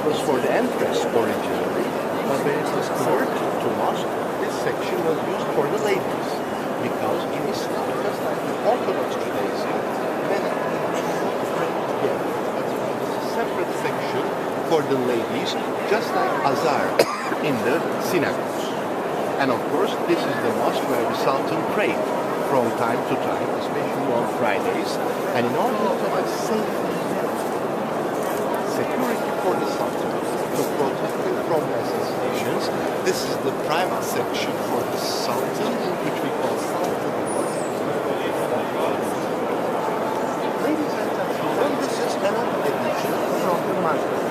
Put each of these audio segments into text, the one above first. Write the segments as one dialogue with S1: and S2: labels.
S1: was for the entrance originally, but when it was converted to mosque, this section was used for the ladies. Because in Islam, just like the Orthodox Judaism, men and women pray together. It's a separate section for the ladies, just like Azhar in the synagogues. And of course, this is the mosque where the Sultan prayed from time to time, especially on Fridays. And in order to have safety, security for the Sultan, to protect him from assassinations, this is the private section for the Sultan, which we call Sultan. Ladies and gentlemen, this is another edition from the market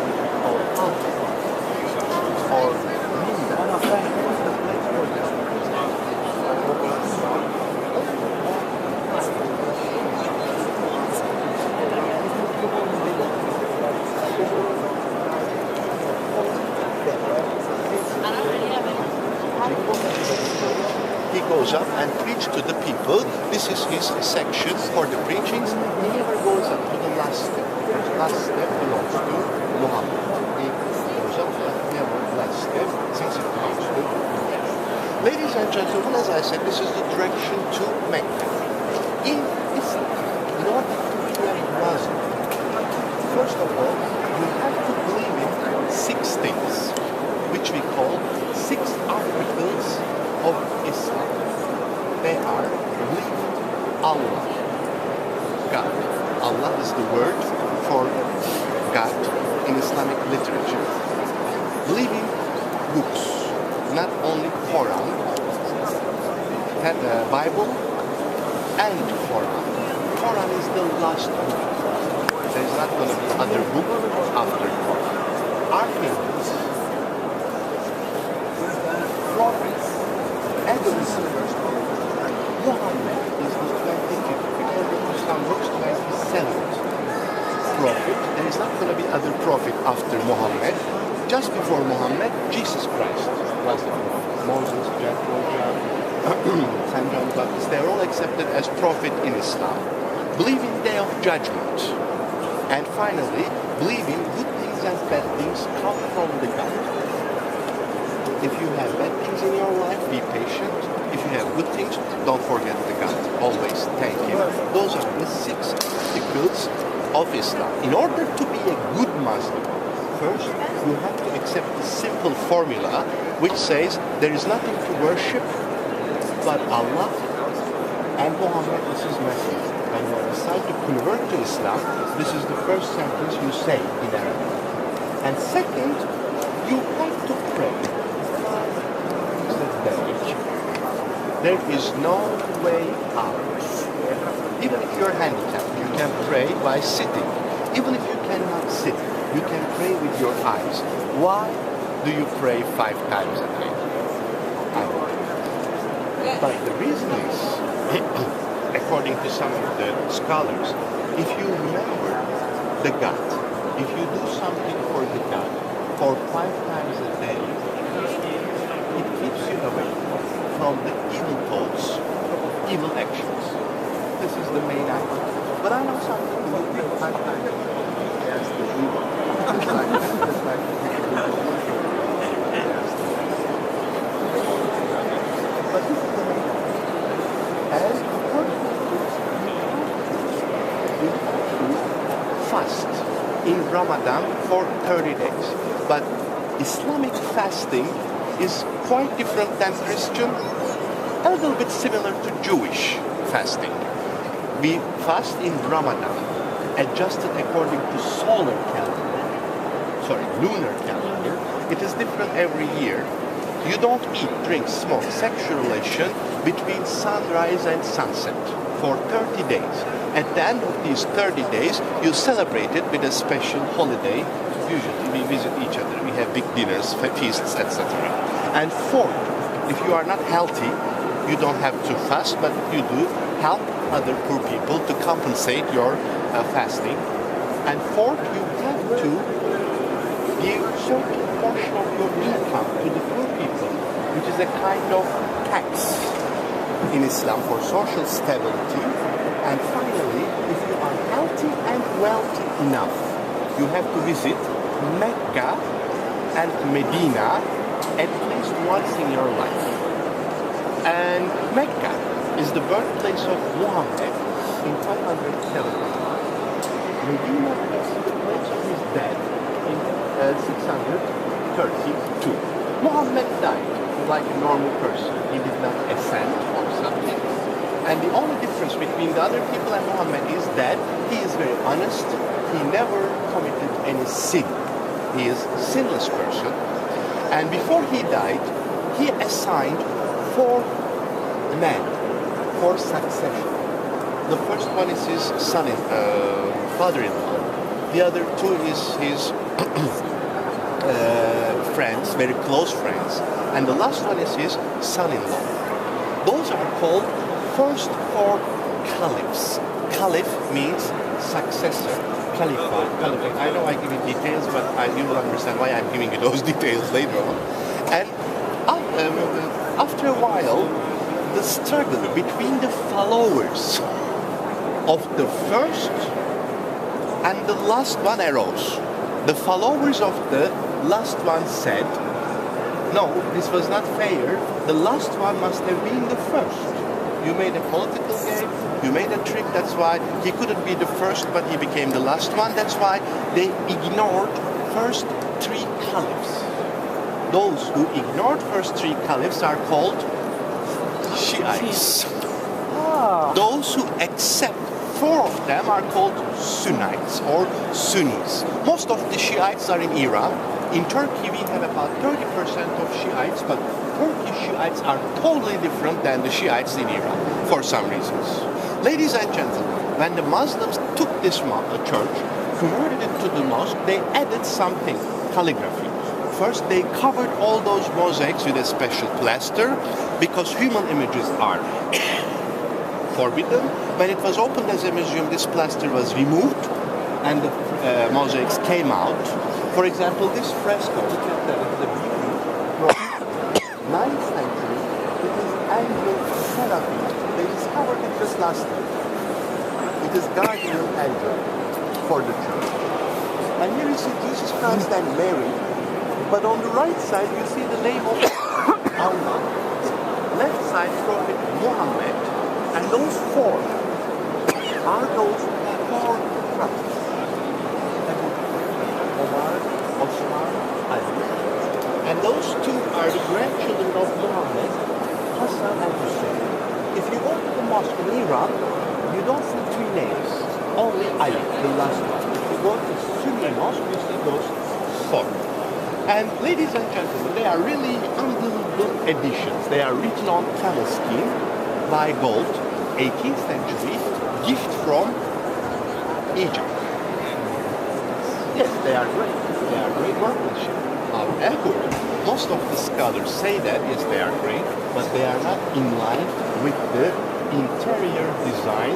S1: or Alta or Minda. He goes up and preaches to the people. This is his section for the preachings. He never goes up to the last step. The last step belongs to Muhammad. He goes up to the last step since it belongs to Muhammad. Ladies and gentlemen, as I said, this is the direction to Mecca. In Islam, in order to be a Muslim, first of all, you have to believe in 6 things, which we call 6 articles of Islam. They are believing Allah, God. Allah is the word for God in Islamic literature. Believing books, not only Quran, Bible and Quran. Quran is the last book. There is not going to be other book after Quran. Archangels, prophets, Adam is the first one. Muhammad is the 25th. Because the Islam works 27th prophet. There is not going to be other prophet after Muhammad. Just before Muhammad, Jesus Christ was the prophet. Moses, John, St. John the Baptist, they are all accepted as prophet in Islam. Believing Day of Judgment. And finally, believing good things and bad things come from the God. If you have bad things in your life, be patient. If you have good things, don't forget the God. Always thank Him. Those are the 6 articles of Islam. In order to be a good Muslim, first you have to accept the simple formula which says there is nothing to worship but Allah and Muhammad is His messenger. When you decide to convert to Islam, this is the first sentence you say in Arabic. And second, you have to pray. There is no way out. Even if you're handicapped, you can pray by sitting. Even if you cannot sit, you can pray with your eyes. Why do you pray 5 times a day? But the reason is, according to some of the scholars, if you remember the God, if you do something for the God for 5 times a day, it keeps you away from the evil thoughts, evil actions. This is the main idea. But I know something you will take 5 times a day. Yes, the evil. Just like the evil. But this is the main idea. As you have to fast in Ramadan for 30 days. But Islamic fasting is quite different than Christian, a little bit similar to Jewish fasting. We fast in Ramadan, adjusted according to lunar calendar. It is different every year. You don't eat, drink, smoke, sexual relation between sunrise and sunset for 30 days. At the end of these 30 days, you celebrate it with a special holiday. Usually we visit each other, we have big dinners, feasts, etc. And 4th, if you are not healthy, you don't have to fast, but you do help other poor people to compensate your fasting. And 4th, you have to give certain portion of your income to the poor people, which is a kind of tax in Islam for social stability. And finally, if you are healthy and wealthy enough, you have to visit Mecca and Medina at least once in your life. And Mecca is the birthplace of Muhammad in 570. Medina is the place of his death in 632. Muhammad died like a normal person. He did not ascend or something. And the only difference between the other people and Muhammad is that he is very honest. He never committed any sin. He is a sinless person. And before he died, he assigned 4 men for succession. The first one is his father-in-law. The other 2 is his friends, very close friends. And the last one is his son-in-law. Those are called first 4 caliphs. Caliph means successor. Caliphate. I know I give you details, but you will understand why I'm giving you those details later on. And after a while, the struggle between the followers of the first and the last one arose. The followers of the last one said, no, this was not fair. The last one must have been the first. You made a political game, you made a trick, that's why he couldn't be the first, but he became the last one. That's why they ignored first 3 caliphs. Those who ignored first 3 caliphs are called Shiites. Those who accept 4 of them are called Sunnites or Sunnis. Most of the Shiites are in Iran. In Turkey, we have about 30% of Shiites, but Turkish Shiites are totally different than the Shiites in Iran, for some reasons. Ladies and gentlemen, when the Muslims took this church, converted it to the mosque, they added something, calligraphy. First, they covered all those mosaics with a special plaster, because human images are forbidden. When it was opened as a museum, this plaster was removed, and the mosaics came out. For example, this fresco, look at that, it's a beauty from 9th century. It is angel therapy. They discovered it just last year. It is guardian angel for the church. And here you see Jesus Christ and Mary, but on the right side you see the name of Allah. Left side Prophet Muhammad, and those 4 are those 4 prophets. And those 2 are the grandchildren of Muhammad, Hassan and Hussein. If you go to the mosque in Iran, you don't see 3 names, only Ali, the last one. If you go to Sunni mosque, you see those 4. And ladies and gentlemen, they are really unbelievable editions. They are written on camel skin by gold, 18th century, gift from Egypt. Yes, they are great. They are great workmanship. However, most of the scholars say that, yes, they are great, but they are not in line with the interior design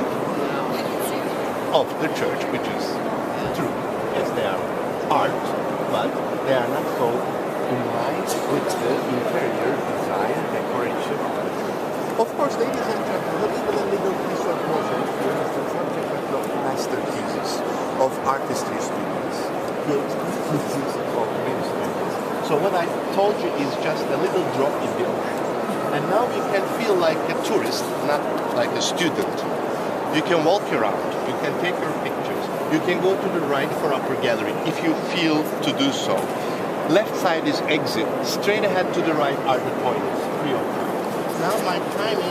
S1: of the church, which is true. Yes, they are art, but they are not so in line with the interior design, decoration. Of course, ladies and gentlemen, even a little piece of mosaic here is the subject of masterpieces of artistry students, PhD of many students. So what I told you is just a little drop in the ocean. And now you can feel like a tourist, not like a student. You can walk around, you can take your pictures, you can go to the right for upper gallery if you feel to do so. Left side is exit, straight ahead to the right are the toilets, 3 of them. Now my time is